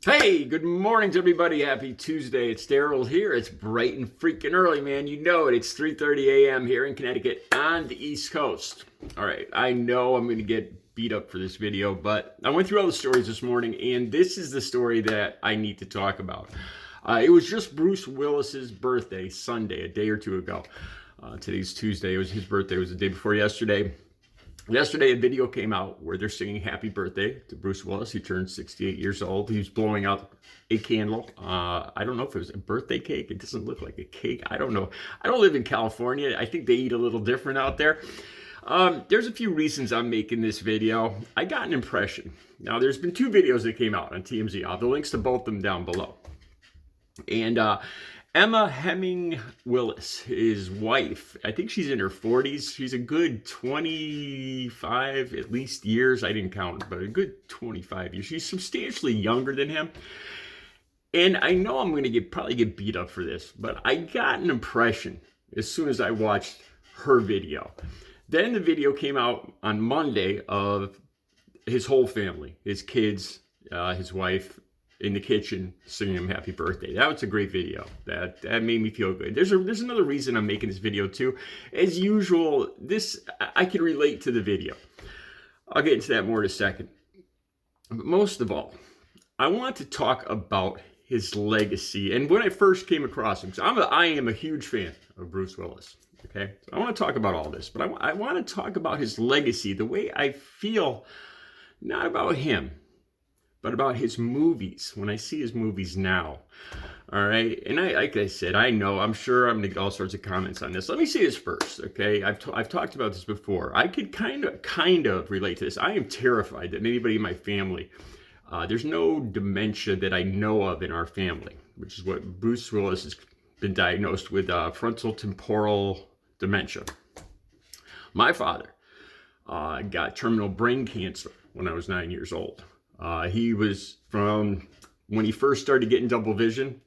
Hey, good morning to everybody. Happy Tuesday. It's Daryl here. It's bright and freaking early, man. You know it. It's 3:30 a.m. here in Connecticut on the East Coast. All right, I know I'm going to get beat up for this video, but I went through all the stories this morning, and this is the story that I need to talk about. It was just Bruce Willis's birthday, Sunday, a day or two ago. Today's Tuesday. It was his birthday. It was the day before yesterday. Yesterday, a video came out where they're singing happy birthday to Bruce Willis. He turned 68 years old. He was blowing out a candle. I don't know if it was a birthday cake. It doesn't look like a cake. I don't know. I don't live in California. I think they eat a little different out there. There's a few reasons I'm making this video. I got an impression. Now, there's been two videos that came out on TMZ. I'll have the links to both of them down below. And Emma Hemming Willis, his wife, I think she's in her 40s. She's a good 25 at least years. I didn't count, but a good 25 years. She's substantially younger than him. And I know I'm going to probably get beat up for this, but I got an impression as soon as I watched her video. Then the video came out on Monday of his whole family, his kids, his wife, in the kitchen singing him happy birthday. That was a great video. That made me feel good. There's another reason I'm making this video too. As usual, I can relate to the video. I'll get into that more in a second. But most of all, I want to talk about his legacy. And when I first came across him, I am a huge fan of Bruce Willis. Okay, so I want to talk about all this, but I want to talk about his legacy, the way I feel, not about him, but about his movies, when I see his movies now. All right, and like I said, I'm sure I'm gonna get all sorts of comments on this. Let me say this first, okay? I've talked about this before. I could kind of relate to this. I am terrified that anybody in my family, there's no dementia that I know of in our family, which is what Bruce Willis has been diagnosed with, frontal temporal dementia. My father got terminal brain cancer when I was 9 years old. He was from when he first started getting double vision.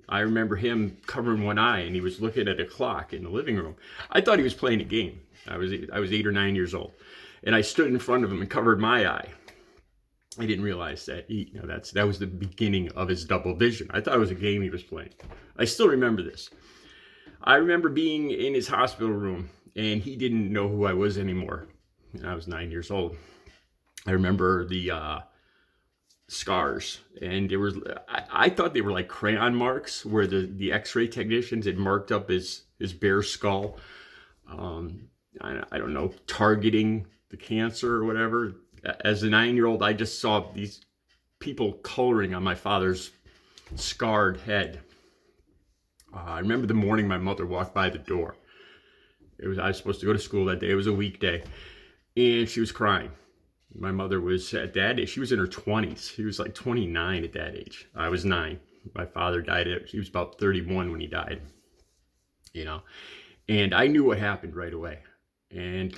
I remember him covering one eye and he was looking at a clock in the living room. I thought he was playing a game. I was 8 or 9 years old, and I stood in front of him and covered my eye. I didn't realize that that was the beginning of his double vision. I thought it was a game he was playing. I still remember this. I remember being in his hospital room and he didn't know who I was anymore. And I was 9 years old. I remember the scars, and I thought they were like crayon marks where the x-ray technicians had marked up his bare skull. I don't know, targeting the cancer or whatever. As a 9-year-old, I just saw these people coloring on my father's scarred head. I remember the morning my mother walked by the door. I was supposed to go to school that day. It was a weekday, and she was crying. My mother was at that age. She was in her 20s. She was like 29 at that age. I was 9. My father died he was about 31 when he died. And I knew what happened right away. And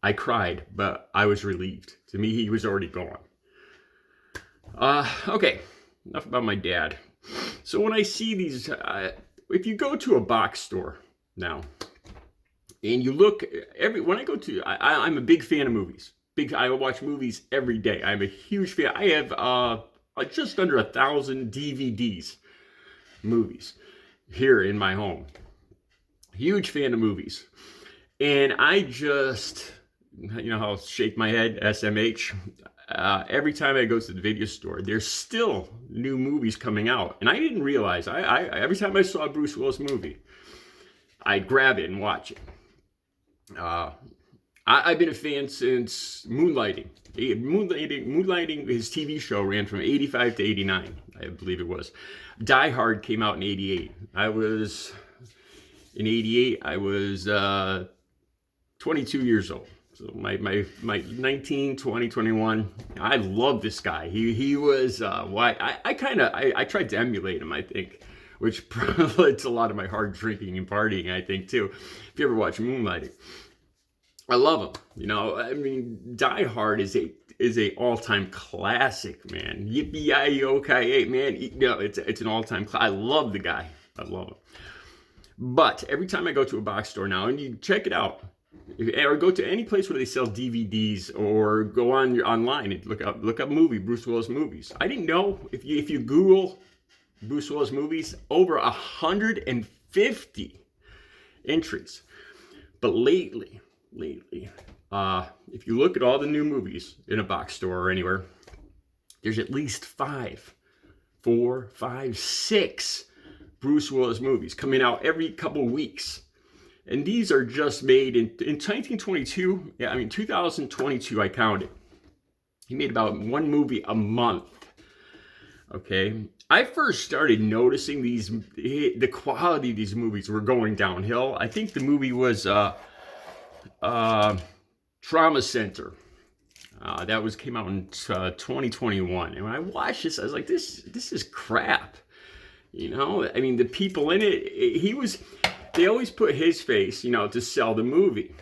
I cried, but I was relieved. To me, he was already gone. Okay, enough about my dad. So when I see these, if you go to a box store now, and you look, when I go to, I'm a big fan of movies. I watch movies every day. I'm a huge fan. I have just under 1,000 DVDs, movies, here in my home. Huge fan of movies. And I just, how I'll shake my head, SMH. Every time I go to the video store, there's still new movies coming out. And I didn't realize, every time I saw a Bruce Willis movie, I'd grab it and watch it. I've been a fan since Moonlighting. Moonlighting, his TV show ran from 85 to 89, I believe it was. Die Hard came out in 88. In 88, I was 22 years old. So my 19, 20, 21, I love this guy. He was, I tried to emulate him, I think, which probably led to a lot of my hard drinking and partying, I think, too. If you ever watch Moonlighting. I love him. Die Hard is a all-time classic, man. Yippee-yi-yo-ki-yay, man. It's an all-time classic. I love the guy. I love him. But every time I go to a box store now, and you check it out, or go to any place where they sell DVDs, or go online and look up Bruce Willis movies. I didn't know, if you Google Bruce Willis movies, over 150 entries. But lately, if you look at all the new movies in a box store or anywhere, there's at least 4, 5, 6 Bruce Willis movies coming out every couple weeks. And these are just made in 1922. Yeah, I mean 2022. I counted. He made about one movie a month. Okay, I first started noticing the quality of these movies were going downhill. I think the movie was Trauma Center. That came out in 2021. And when I watched this, I was like, this is crap. You know, I mean, the people in it, they always put his face, you know, to sell the movie.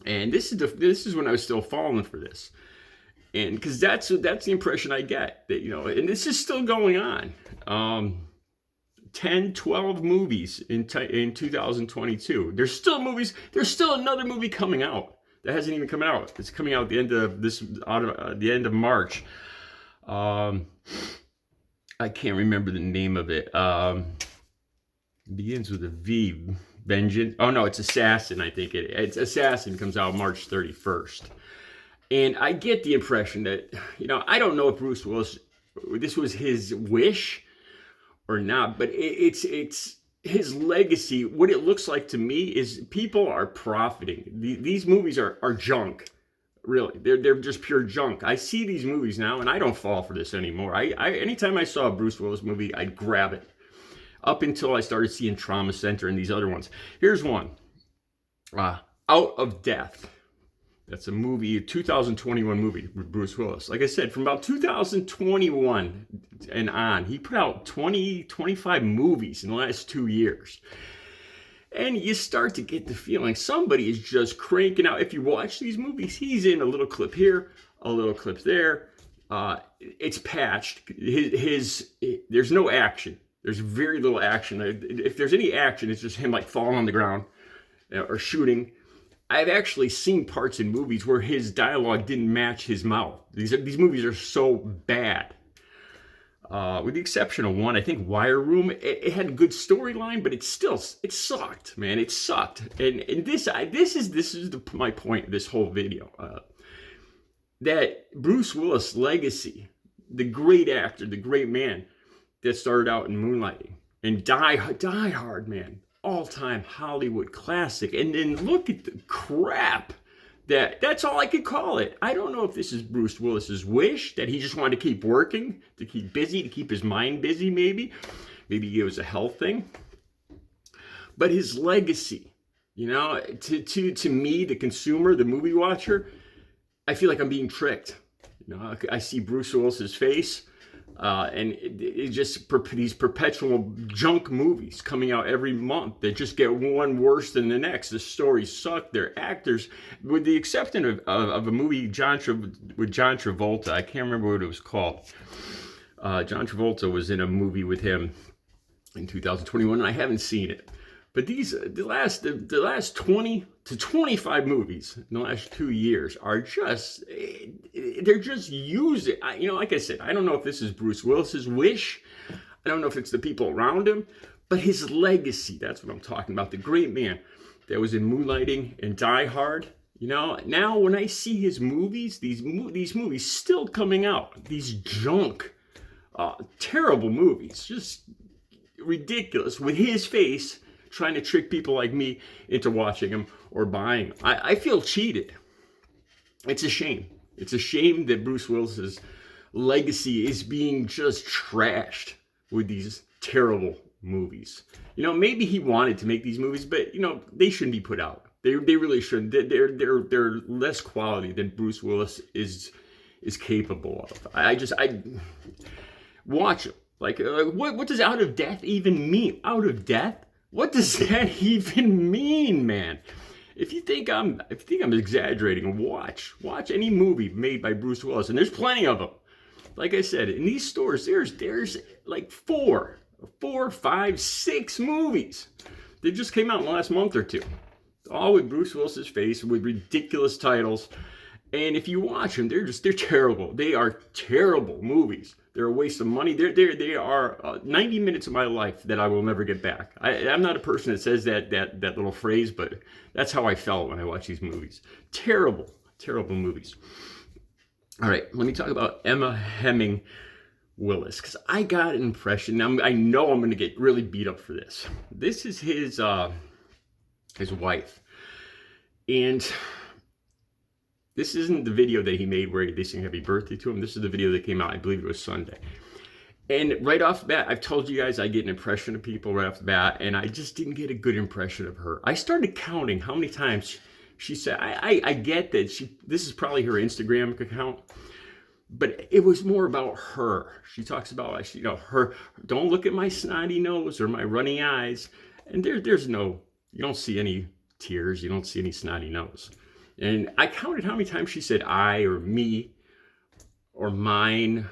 And this is when I was still falling for this. And because that's the impression I get, that, you know, and this is still going on. 10, 12 movies in 2022. There's still movies. There's still another movie coming out that hasn't even come out. It's coming out at the end of the end of March. I can't remember the name of it. It begins with a V. Vengeance. Oh no, it's Assassin. I think it's Assassin. Comes out March 31st. And I get the impression that, you know, I don't know if Bruce Willis, this was his wish or not, but it's his legacy. What it looks like to me is people are profiting. These movies are junk. Really, they're just pure junk. I see these movies now, and I don't fall for this anymore. Anytime I saw a Bruce Willis movie, I'd grab it. Up until I started seeing Trauma Center and these other ones. Here's one, Out of Death. That's a movie, a 2021 movie with Bruce Willis. Like I said, from about 2021 and on, he put out 25 movies in the last 2 years. And you start to get the feeling somebody is just cranking out. If you watch these movies, he's in a little clip here, a little clip there. It's patched. There's no action. There's very little action. If there's any action, it's just him like falling on the ground or shooting. I've actually seen parts in movies where his dialogue didn't match his mouth. These movies are so bad. With the exception of one, I think Wire Room, it had a good storyline, but it sucked, man. It sucked. And this is my point of this whole video. That Bruce Willis' legacy, the great actor, the great man that started out in Moonlighting, and Die Hard, man. All-time Hollywood classic. And then look at the crap that's all I could call it. I don't know if this is Bruce Willis's wish, that he just wanted to keep working, to keep busy, to keep his mind busy, maybe it was a health thing. But his legacy, you know, to me, the consumer, the movie watcher, I feel like I'm being tricked. You know, I see Bruce Willis's face. And it just these perpetual junk movies coming out every month that just get one worse than the next. The stories suck. Their actors, with the exception of a movie with John Travolta, I can't remember what it was called. John Travolta was in a movie with him in 2021, and I haven't seen it. But the last 20 to 25 movies in the last 2 years are they're just using, you know, like I said, I don't know if this is Bruce Willis's wish. I don't know if it's the people around him, but his legacy, that's what I'm talking about. The great man that was in Moonlighting and Die Hard. You know, now when I see his movies, these movies still coming out, these junk, terrible movies, just ridiculous, with his face, trying to trick people like me into watching them or buying them. I feel cheated. It's a shame. It's a shame that Bruce Willis's legacy is being just trashed with these terrible movies. You know, maybe he wanted to make these movies, but you know, they shouldn't be put out. They really shouldn't. They're less quality than Bruce Willis is capable of. I watch them. Like what does Out of Death even mean? Out of Death? What does that even mean, man? If you think I'm exaggerating, watch any movie made by Bruce Willis, and there's plenty of them. Like I said, in these stores, there's like 4, 5, 6 movies that just came out in the last month or two. all with Bruce Willis's face, with ridiculous titles. And if you watch them, they're terrible. They are terrible movies. They're a waste of money. They are 90 minutes of my life that I will never get back. I'm not a person that says that little phrase, but that's how I felt when I watched these movies. Terrible, terrible movies. All right, let me talk about Emma Hemming Willis, because I got an impression. I know I'm going to get really beat up for this. This is his wife, and this isn't the video that he made where they sing happy birthday to him. This is the video that came out, I believe it was Sunday. And right off the bat, I've told you guys I get an impression of people right off the bat, and I just didn't get a good impression of her. I started counting how many times she said, I get that this is probably her Instagram account, but it was more about her. She talks about, her, don't look at my snotty nose or my runny eyes. And there's no, you don't see any tears, you don't see any snotty nose. And I counted how many times she said I or me or mine.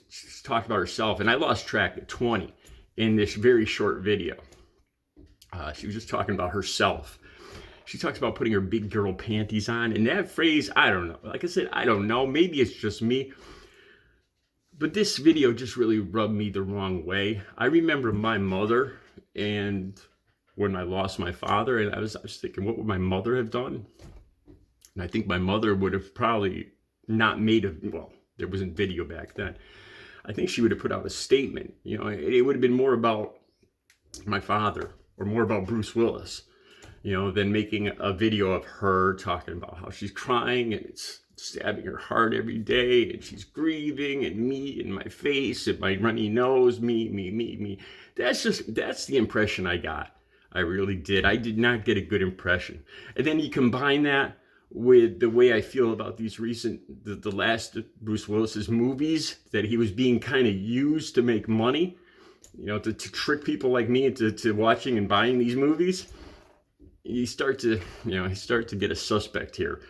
She talked about herself, and I lost track at 20 in this very short video. She was just talking about herself. She talks about putting her big girl panties on, and that phrase, I don't know. Like I said, I don't know. Maybe it's just me. But this video just really rubbed me the wrong way. I remember my mother, and when I lost my father, and I was thinking, what would my mother have done? And I think my mother would have probably not well, there wasn't video back then. I think she would have put out a statement. It would have been more about my father or more about Bruce Willis, than making a video of her talking about how she's crying and it's stabbing her heart every day and she's grieving and me and my face and my runny nose, me. That's the impression I got. I really did. I did not get a good impression. And then you combine that with the way I feel about these the last Bruce Willis's movies, that he was being kind of used to make money, to trick people like me into watching and buying these movies. You start to get a suspect here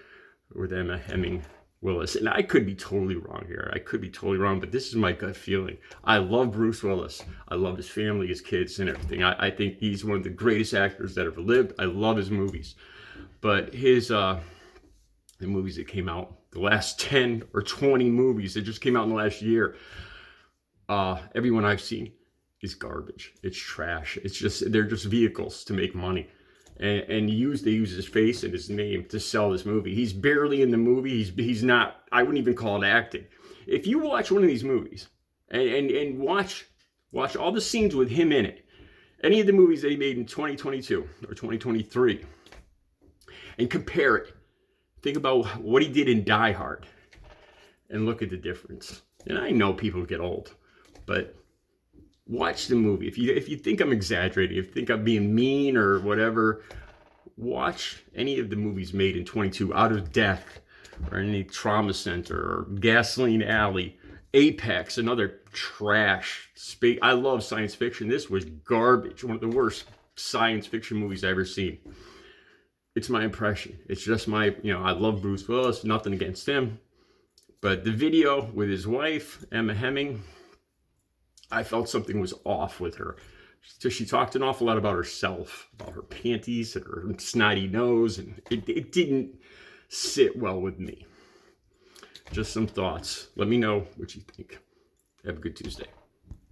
with Emma Hemming Willis. And I could be totally wrong here. I could be totally wrong, but this is my gut feeling. I love Bruce Willis. I love his family, his kids, and everything. I think he's one of the greatest actors that ever lived. I love his movies. But the movies that came out, the last 10 or 20 movies that just came out in the last year, everyone I've seen is garbage. It's trash. They're just vehicles to make money. And they use his face and his name to sell this movie. He's barely in the movie. He's not, I wouldn't even call it acting. If you watch one of these movies and watch all the scenes with him in it, any of the movies that he made in 2022 or 2023, and compare it, think about what he did in Die Hard, and look at the difference. And I know people get old, but watch the movie. If you think I'm exaggerating, if you think I'm being mean or whatever, watch any of the movies made in 22, Out of Death, or any Trauma Center, or Gasoline Alley, Apex, another trash. I love science fiction. This was garbage. One of the worst science fiction movies I've ever seen. It's my impression. It's just I love Bruce Willis, nothing against him. But the video with his wife, Emma Hemming, I felt something was off with her. So she talked an awful lot about herself, about her panties and her snotty nose, and it didn't sit well with me. Just some thoughts. Let me know what you think. Have a good Tuesday.